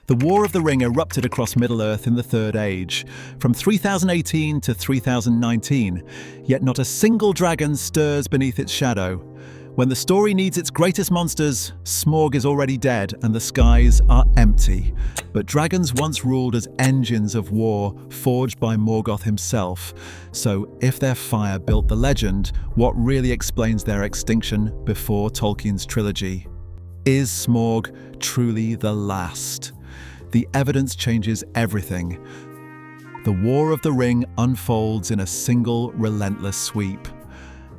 The War of the Ring erupted across Middle-earth in the Third Age, from 3018 to 3019, yet not a single dragon stirs beneath its shadow. When the story needs its greatest monsters, Smaug is already dead and the skies are empty. But dragons once ruled as engines of war, forged by Morgoth himself. So if their fire built the legend, what really explains their extinction before Tolkien's trilogy? Is Smaug truly the last? The evidence changes everything. The War of the Ring unfolds in a single relentless sweep.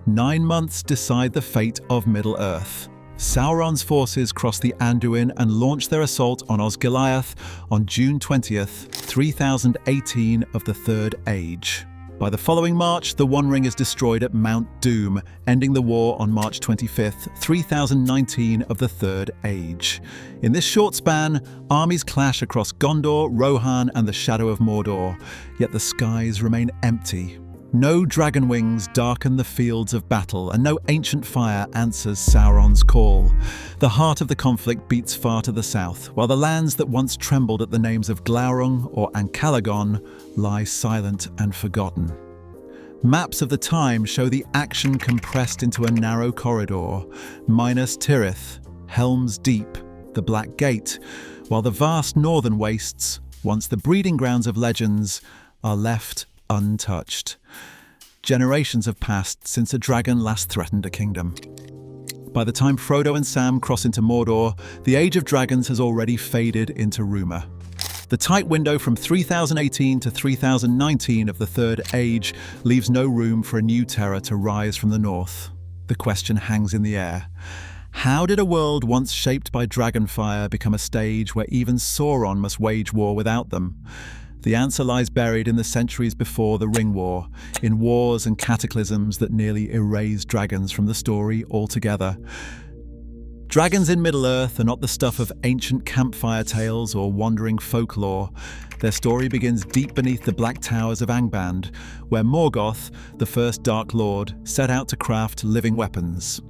9 months decide the fate of Middle-earth. Sauron's forces cross the Anduin and launch their assault on Osgiliath on June 20th, 3018 of the Third Age. By the following March, the One Ring is destroyed at Mount Doom, ending the war on March 25th, 3019 of the Third Age. In this short span, armies clash across Gondor, Rohan, and the Shadow of Mordor, yet the skies remain empty. No dragon wings darken the fields of battle, and no ancient fire answers Sauron's call. The heart of the conflict beats far to the south, while the lands that once trembled at the names of Glaurung or Ancalagon lie silent and forgotten. Maps of the time show the action compressed into a narrow corridor: Minas Tirith, Helm's Deep, the Black Gate, while the vast northern wastes, once the breeding grounds of legends, are left untouched. Generations have passed since a dragon last threatened a kingdom. By the time Frodo and Sam cross into Mordor, the Age of Dragons has already faded into rumour. The tight window from 3018 to 3019 of the Third Age leaves no room for a new terror to rise from the north. The question hangs in the air. How did a world once shaped by dragonfire become a stage where even Sauron must wage war without them? The answer lies buried in the centuries before the Ring War, in wars and cataclysms that nearly erased dragons from the story altogether. Dragons in Middle-earth are not the stuff of ancient campfire tales or wandering folklore. Their story begins deep beneath the Black Towers of Angband, where Morgoth, the first Dark Lord, set out to craft living weapons.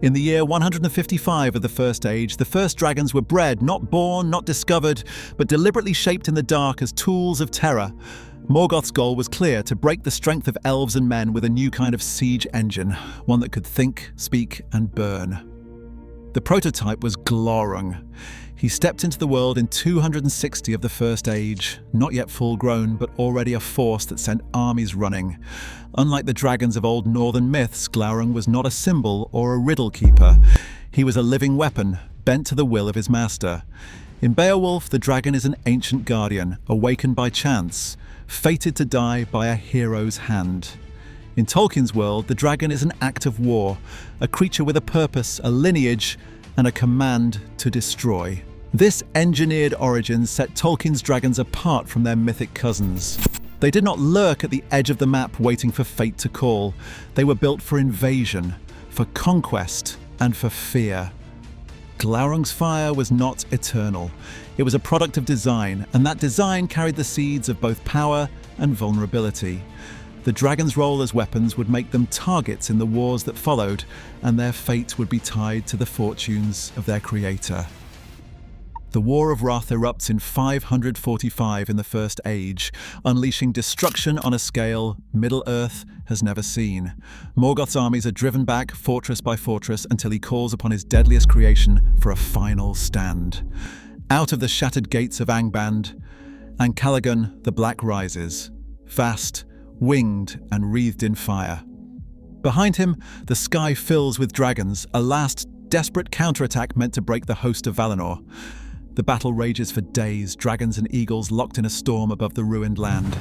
In the year 155 of the First Age, the first dragons were bred, not born, not discovered, but deliberately shaped in the dark as tools of terror. Morgoth's goal was clear: to break the strength of elves and men with a new kind of siege engine, one that could think, speak, and burn. The prototype was Glaurung. He stepped into the world in 260 of the First Age, not yet full-grown, but already a force that sent armies running. Unlike the dragons of old northern myths, Glaurung was not a symbol or a riddle keeper. He was a living weapon, bent to the will of his master. In Beowulf, the dragon is an ancient guardian, awakened by chance, fated to die by a hero's hand. In Tolkien's world, the dragon is an act of war, a creature with a purpose, a lineage, and a command to destroy. This engineered origin set Tolkien's dragons apart from their mythic cousins. They did not lurk at the edge of the map waiting for fate to call. They were built for invasion, for conquest, and for fear. Glaurung's fire was not eternal. It was a product of design, and that design carried the seeds of both power and vulnerability. The dragons' role as weapons would make them targets in the wars that followed, and their fate would be tied to the fortunes of their creator. The War of Wrath erupts in 545 in the First Age, unleashing destruction on a scale Middle-earth has never seen. Morgoth's armies are driven back fortress by fortress until he calls upon his deadliest creation for a final stand. Out of the shattered gates of Angband, Ancalagon the Black rises, vast, winged and wreathed in fire. Behind him, the sky fills with dragons, a last desperate counterattack meant to break the host of Valinor. The battle rages for days, dragons and eagles locked in a storm above the ruined land.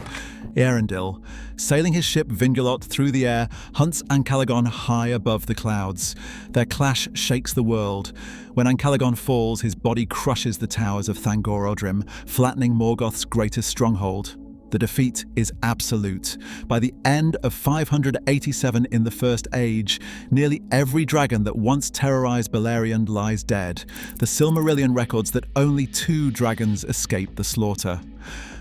Eärendil, sailing his ship Vingulot through the air, hunts Ancalagon high above the clouds. Their clash shakes the world. When Ancalagon falls, his body crushes the towers of Thangor-Odrim, flattening Morgoth's greatest stronghold. The defeat is absolute. By the end of 587 in the First Age, nearly every dragon that once terrorized Beleriand lies dead. The Silmarillion records that only 2 dragons escaped the slaughter.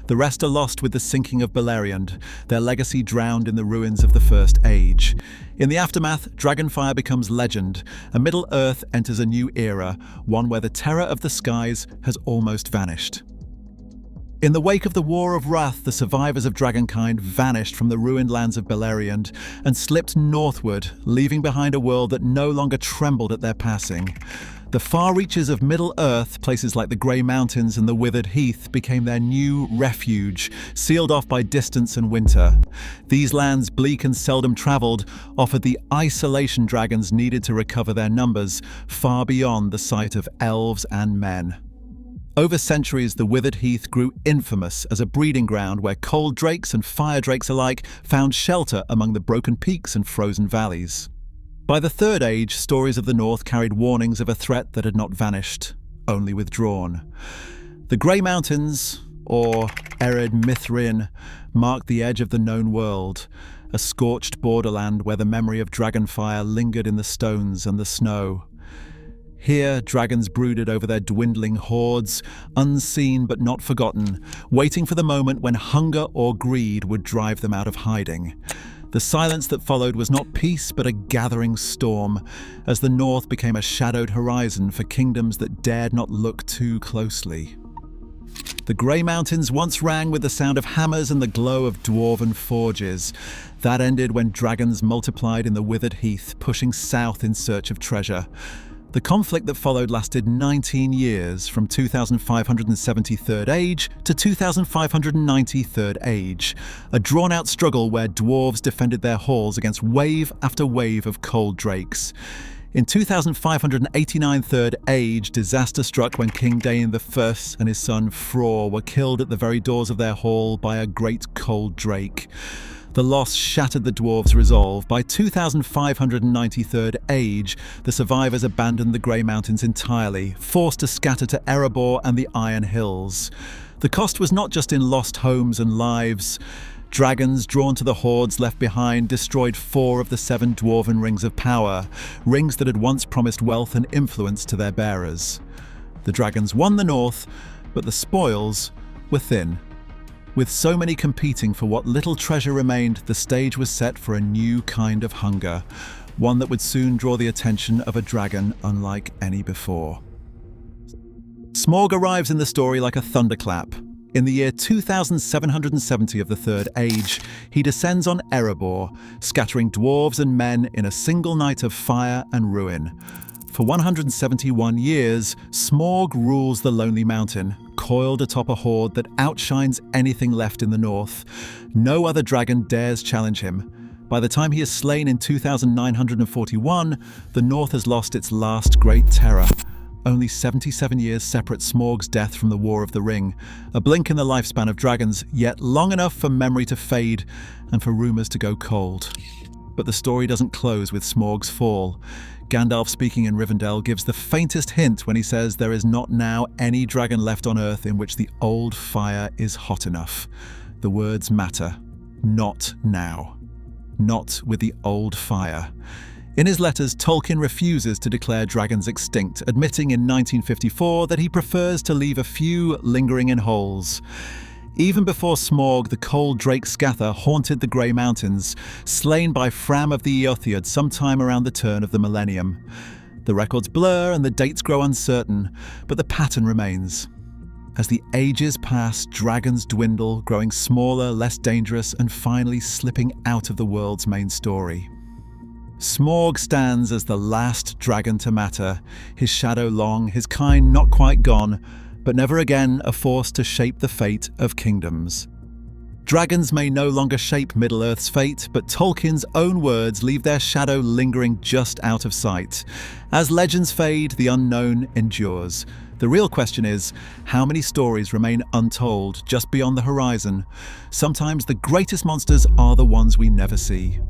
The rest are lost with the sinking of Beleriand, their legacy drowned in the ruins of the First Age. In the aftermath, dragonfire becomes legend, and Middle-earth enters a new era, one where the terror of the skies has almost vanished. In the wake of the War of Wrath, the survivors of dragonkind vanished from the ruined lands of Beleriand and slipped northward, leaving behind a world that no longer trembled at their passing. The far reaches of Middle-earth, places like the Grey Mountains and the Withered Heath, became their new refuge, sealed off by distance and winter. These lands, bleak and seldom travelled, offered the isolation dragons needed to recover their numbers, far beyond the sight of elves and men. Over centuries, the Withered Heath grew infamous as a breeding ground where cold drakes and fire drakes alike found shelter among the broken peaks and frozen valleys. By the Third Age, stories of the North carried warnings of a threat that had not vanished, only withdrawn. The Grey Mountains, or Ered Mithrin, marked the edge of the known world, a scorched borderland where the memory of dragonfire lingered in the stones and the snow. Here, dragons brooded over their dwindling hordes, unseen but not forgotten, waiting for the moment when hunger or greed would drive them out of hiding. The silence that followed was not peace but a gathering storm, as the north became a shadowed horizon for kingdoms that dared not look too closely. The Grey Mountains once rang with the sound of hammers and the glow of dwarven forges. That ended when dragons multiplied in the Withered Heath, pushing south in search of treasure. The conflict that followed lasted 19 years, from 2570 Third Age to 2590 Third Age, a drawn-out struggle where dwarves defended their halls against wave after wave of cold drakes. In 2589 Third Age, disaster struck when King Dain I and his son Fror were killed at the very doors of their hall by a great cold drake. The loss shattered the dwarves' resolve. By 2590 Third Age, the survivors abandoned the Grey Mountains entirely, forced to scatter to Erebor and the Iron Hills. The cost was not just in lost homes and lives. Dragons, drawn to the hordes left behind, destroyed 4 of the 7 dwarven rings of power, rings that had once promised wealth and influence to their bearers. The dragons won the north, but the spoils were thin. With so many competing for what little treasure remained, the stage was set for a new kind of hunger, one that would soon draw the attention of a dragon unlike any before. Smaug arrives in the story like a thunderclap. In the year 2770 of the Third Age, he descends on Erebor, scattering dwarves and men in a single night of fire and ruin. For 171 years, Smaug rules the Lonely Mountain, coiled atop a horde that outshines anything left in the north. No other dragon dares challenge him. By the time he is slain in 2941, the north has lost its last great terror. Only 77 years separate Smaug's death from the War of the Ring, a blink in the lifespan of dragons, yet long enough for memory to fade and for rumours to go cold. But the story doesn't close with Smaug's fall. Gandalf, speaking in Rivendell, gives the faintest hint when he says there is not now any dragon left on Earth in which the old fire is hot enough. The words matter. Not now. Not with the old fire. In his letters, Tolkien refuses to declare dragons extinct, admitting in 1954 that he prefers to leave a few lingering in holes. Even before Smaug, the cold drake Scatha haunted the Grey Mountains, slain by Fram of the Eotheod sometime around the turn of the millennium. The records blur and the dates grow uncertain, but the pattern remains. As the ages pass, dragons dwindle, growing smaller, less dangerous, and finally slipping out of the world's main story. Smaug stands as the last dragon to matter, his shadow long, his kind not quite gone, but never again a force to shape the fate of kingdoms. Dragons may no longer shape Middle-earth's fate, but Tolkien's own words leave their shadow lingering just out of sight. As legends fade, the unknown endures. The real question is, how many stories remain untold just beyond the horizon? Sometimes the greatest monsters are the ones we never see.